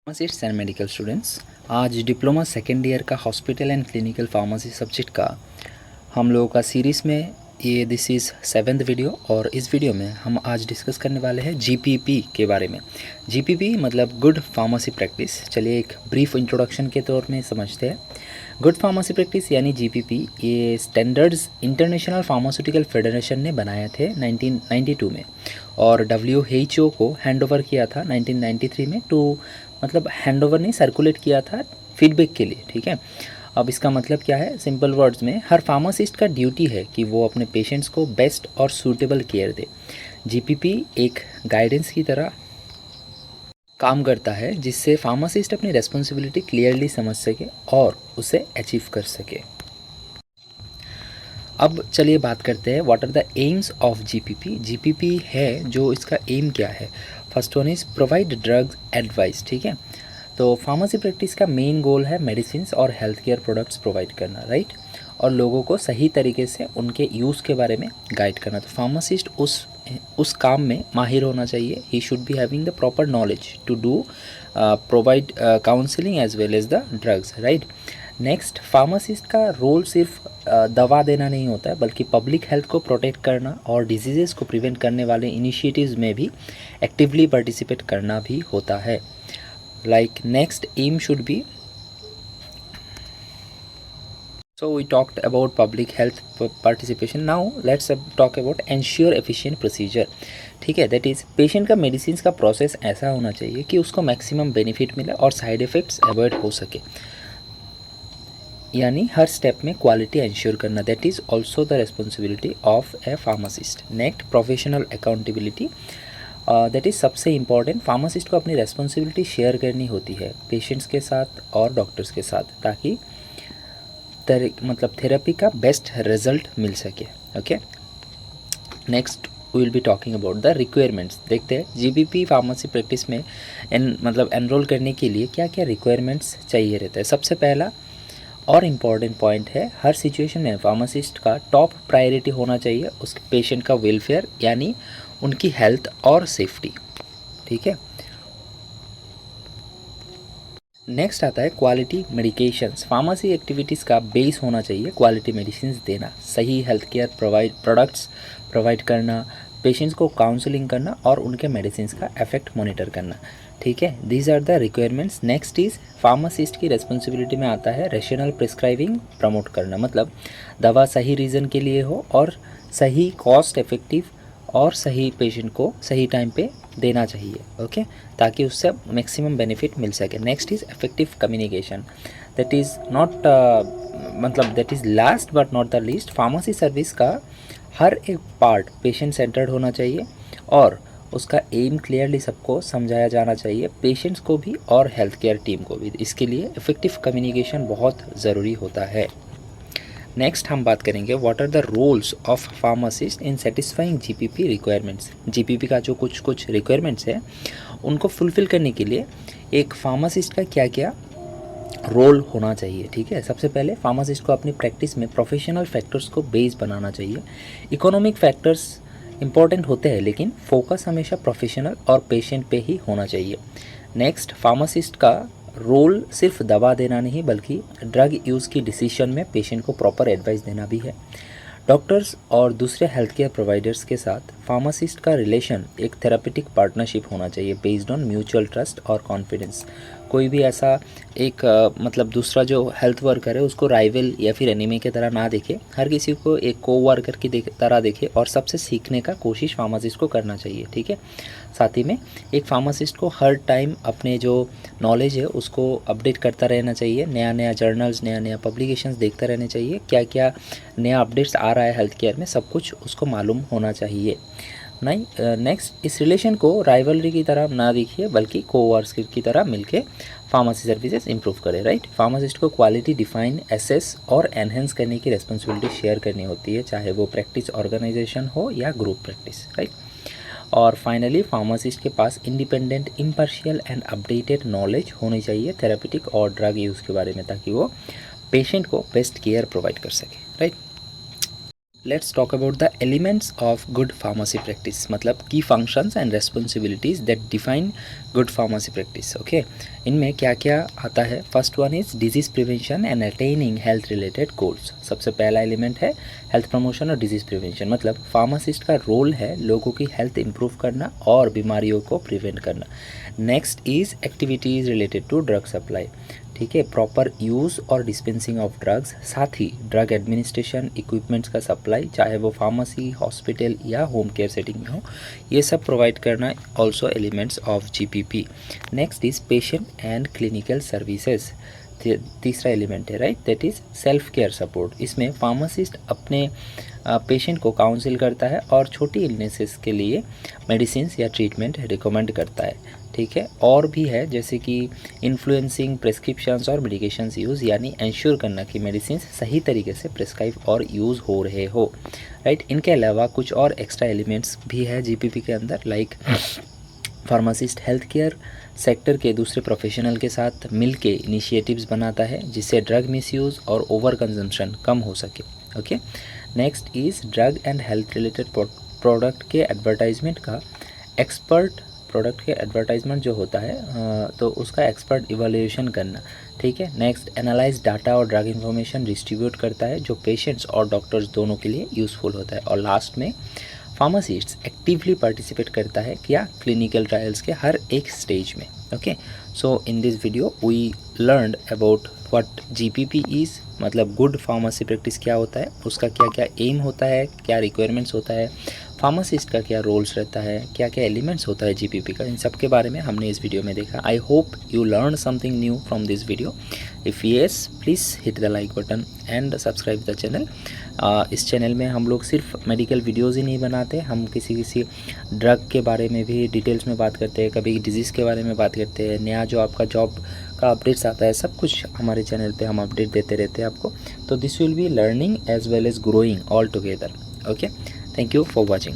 Pharmacists and medical students, आज diploma second year का hospital and clinical pharmacy subject का हम लोगों का सीरीज़ में ये दिस इज़ 7th वीडियो। और इस वीडियो में हम आज डिस्कस करने वाले हैं जीपीपी के बारे में। जीपीपी मतलब गुड फार्मेसी प्रैक्टिस। चलिए एक ब्रीफ इंट्रोडक्शन के तौर में समझते हैं। गुड फार्मेसी प्रैक्टिस यानी जीपीपी ये स्टैंडर्ड्स इंटरनेशनल फार्मास्यूटिकल फेडरेशन ने बनाए थे 1992 में, और WHO को हैंड ओवर किया था 1993 में टू मतलब हैंड ओवर नहीं, सर्कुलेट किया था फीडबैक के लिए। ठीक है, अब इसका मतलब क्या है? सिंपल वर्ड्स में हर फार्मासिस्ट का ड्यूटी है कि वो अपने पेशेंट्स को बेस्ट और सूटेबल केयर दे। जीपीपी एक गाइडेंस की तरह काम करता है जिससे फार्मासिस्ट अपनी रेस्पॉन्सिबिलिटी क्लियरली समझ सके और उसे अचीव कर सके। अब चलिए बात करते हैं what are the aims of GPP. GPP है जो इसका एम क्या है? First one is provide drugs advice. ठीक है, तो फार्मेसी प्रैक्टिस का मेन गोल है मेडिसिन और हेल्थ केयर प्रोडक्ट्स प्रोवाइड करना, राइट, और लोगों को सही तरीके से उनके यूज़ के बारे में गाइड करना। तो फार्मासिस्ट उस काम में माहिर होना चाहिए। He should be having the proper knowledge to do provide counselling as well as the drugs, right. Next, pharmacist का रोल सिर्फ दवा देना नहीं होता है, बल्कि पब्लिक हेल्थ को प्रोटेक्ट करना और डिजीज़ेस को प्रिवेंट करने वाले इनिशिएटिव्स में भी एक्टिवली पार्टिसिपेट करना भी होता है। Like next aim should be, so we talked about public health participation. Now let's talk about ensure efficient procedure. ठीक है, दैट इज़ पेशेंट का मेडिसिन का प्रोसेस ऐसा होना चाहिए कि उसको मैक्सिमम बेनिफिट मिले और साइड इफ़ेक्ट्स अवॉइड हो सके, यानी हर स्टेप में क्वालिटी इंश्योर करना। That is also the responsibility of A pharmacist. Next, professional accountability. That is सबसे इम्पॉर्टेंट। फार्मासिस्ट को अपनी रेस्पॉन्सिबिलिटी शेयर करनी होती है पेशेंट्स के साथ और डॉक्टर्स के साथ, ताकि मतलब थेरेपी का बेस्ट रिजल्ट मिल सके। Okay, next we will be talking about the requirements. देखते हैं जीबीपी फार्मेसी प्रैक्टिस में एनरोल करने के लिए क्या क्या रिक्वायरमेंट्स चाहिए रहता है। सबसे पहला और इम्पॉर्टेंट पॉइंट है, हर सिचुएशन में फार्मासिस्ट का टॉप प्रायोरिटी होना चाहिए उस पेशेंट का वेलफेयर, यानी उनकी हेल्थ और सेफ्टी। ठीक है, नेक्स्ट आता है क्वालिटी मेडिकेशंस। फार्मेसी एक्टिविटीज़ का बेस होना चाहिए क्वालिटी मेडिसिन देना, सही हेल्थ केयर प्रोडक्ट्स प्रोवाइड करना, पेशेंट्स को काउंसलिंग करना और उनके मेडिसिन का इफेक्ट मॉनिटर करना। ठीक है, these are the requirements. Next is pharmacist की रिस्पॉन्सिबिलिटी में आता है रेशनल प्रिस्क्राइबिंग प्रमोट करना, मतलब दवा सही रीज़न के लिए हो और सही कॉस्ट इफेक्टिव और सही पेशेंट को सही टाइम पे देना चाहिए। ओके, ताकि उससे मैक्सिमम बेनिफिट मिल सके। Next is effective communication. That is not मतलब that is last but not the least, pharmacy service का हर एक पार्ट पेशेंट सेंटर्ड होना चाहिए और उसका एम क्लियरली सबको समझाया जाना चाहिए, पेशेंट्स को भी और हेल्थ केयर टीम को भी। इसके लिए इफेक्टिव कम्युनिकेशन बहुत ज़रूरी होता है। नेक्स्ट हम बात करेंगे what are the roles of pharmacist in satisfying GPP requirements. GPP का जो कुछ रिक्वायरमेंट्स है उनको फुलफ़िल करने के लिए एक फार्मासिस्ट का क्या क्या रोल होना चाहिए। ठीक है, सबसे पहले फार्मासिस्ट को अपनी प्रैक्टिस में प्रोफेशनल फैक्टर्स को बेस बनाना चाहिए। इकोनॉमिक फैक्टर्स इंपॉर्टेंट होते हैं, लेकिन फोकस हमेशा प्रोफेशनल और पेशेंट पे ही होना चाहिए। नेक्स्ट, फार्मासिस्ट का रोल सिर्फ दवा देना नहीं, बल्कि ड्रग यूज़ की डिसीजन में पेशेंट को प्रॉपर एडवाइस देना भी है। डॉक्टर्स और दूसरे हेल्थ केयर प्रोवाइडर्स के साथ फार्मासिस्ट का रिलेशन एक थेरापेटिक पार्टनरशिप होना चाहिए बेस्ड ऑन म्यूचुअल ट्रस्ट और कॉन्फिडेंस। कोई भी ऐसा एक मतलब दूसरा जो हेल्थ वर्कर है उसको राइवल या फिर एनिमी की तरह ना देखे, हर किसी को एक को वर्कर की तरह देखे और सबसे सीखने का कोशिश फार्मासिस्ट को करना चाहिए। ठीक है, साथ ही में एक फार्मासिस्ट को हर टाइम अपने जो नॉलेज है उसको अपडेट करता रहना चाहिए। नया नया जर्नल्स, नया नया पब्लिकेशंस देखते रहने चाहिए, क्या क्या नया अपडेट्स आ रहा है हेल्थ केयर में, सब कुछ उसको मालूम होना चाहिए। नहीं, नेक्स्ट, इस रिलेशन को राइवलरी की तरह ना देखिए, बल्कि कोवर्कर की तरह मिलके फार्मेसी सर्विसेज इंप्रूव करें, राइट। फार्मासिस्ट को क्वालिटी डिफाइन, एसेस और एनहेंस करने की रिस्पॉन्सिबिलिटी शेयर करनी होती है, चाहे वो प्रैक्टिस ऑर्गेनाइजेशन हो या ग्रुप प्रैक्टिस, राइट। और फाइनली फार्मासिस्ट के पास independent, impartial and updated knowledge होनी चाहिए थेरापेटिक और ड्रग यूज़ के बारे में, ताकि वो पेशेंट को बेस्ट केयर प्रोवाइड कर सके, right. Let's talk about the elements of good pharmacy practice, मतलब की functions and responsibilities that define good pharmacy practice. Okay, इनमें क्या क्या आता है? First one is disease prevention and attaining health related goals. सबसे पहला एलिमेंट है हेल्थ प्रमोशन और डिजीज प्रिवेंशन, मतलब फार्मासिस्ट का रोल है लोगों की हेल्थ इंप्रूव करना और बीमारियों को प्रिवेंट करना। Next is activities related to drug supply, ठीक है, प्रॉपर यूज़ और डिस्पेंसिंग ऑफ ड्रग्स, साथ ही ड्रग एडमिनिस्ट्रेशन, इक्विपमेंट्स का सप्लाई, चाहे वो फार्मेसी, हॉस्पिटल या होम केयर सेटिंग में हो, ये सब प्रोवाइड करना also elements of GPP. Next is patient and clinical services, तीसरा एलिमेंट है, right, that is self care support. इसमें फार्मासिस्ट अपने पेशेंट को काउंसिल करता है और छोटी इलनेसेस के लिए मेडिसिन या ट्रीटमेंट रिकमेंड करता है, ठीक है। और भी है जैसे कि इन्फ्लुएंसिंग प्रेस्क्रिप्शंस और मेडिकेशंस यूज़, यानी इंश्योर करना कि मेडिसिन सही तरीके से प्रिस्क्राइब और यूज़ हो रहे हो, राइट। इनके अलावा कुछ और एक्स्ट्रा एलिमेंट्स भी है जीपीपी के अंदर, like pharmacist health care sector के दूसरे प्रोफेशनल के साथ मिलके इनिशिएटिव्स बनाता है जिससे ड्रग मिसयूज़ और ओवर कंजम्पशन कम हो सके। Okay, next is drug and health related product के एडवर्टाइजमेंट का एक्सपर्ट, प्रोडक्ट के एडवर्टाइजमेंट जो होता है तो उसका एक्सपर्ट इवैल्यूएशन करना, ठीक है। नेक्स्ट, एनालाइज डाटा और ड्रग इन्फॉर्मेशन डिस्ट्रीब्यूट करता है जो पेशेंट्स और डॉक्टर्स दोनों के लिए यूज़फुल होता है। और लास्ट में फार्मासिस्ट एक्टिवली पार्टिसिपेट करता है क्या क्लिनिकल ट्रायल्स के हर एक स्टेज में। Okay, so in this video we learned about what GPP is, मतलब गुड फार्मेसी प्रैक्टिस क्या होता है, उसका क्या क्या एम होता है, क्या रिक्वायरमेंट्स होता है, फार्मासिस्ट का क्या रोल्स रहता है, क्या क्या एलिमेंट्स होता है जीपीपी का, इन सब के बारे में हमने इस वीडियो में देखा। I hope you learn something new from this video. If yes, please hit the like button and subscribe the channel. इस चैनल में हम लोग सिर्फ मेडिकल वीडियोज़ ही नहीं बनाते, हम किसी ड्रग के बारे में भी डिटेल्स में बात करते हैं, कभी डिजीज़ के बारे में बात करते हैं, नया जो आपका जॉब का अपडेट्स आता है, सब कुछ हमारे चैनल पे हम अपडेट देते रहते हैं आपको। तो this will be learning as well as growing all together. Okay, thank you for watching.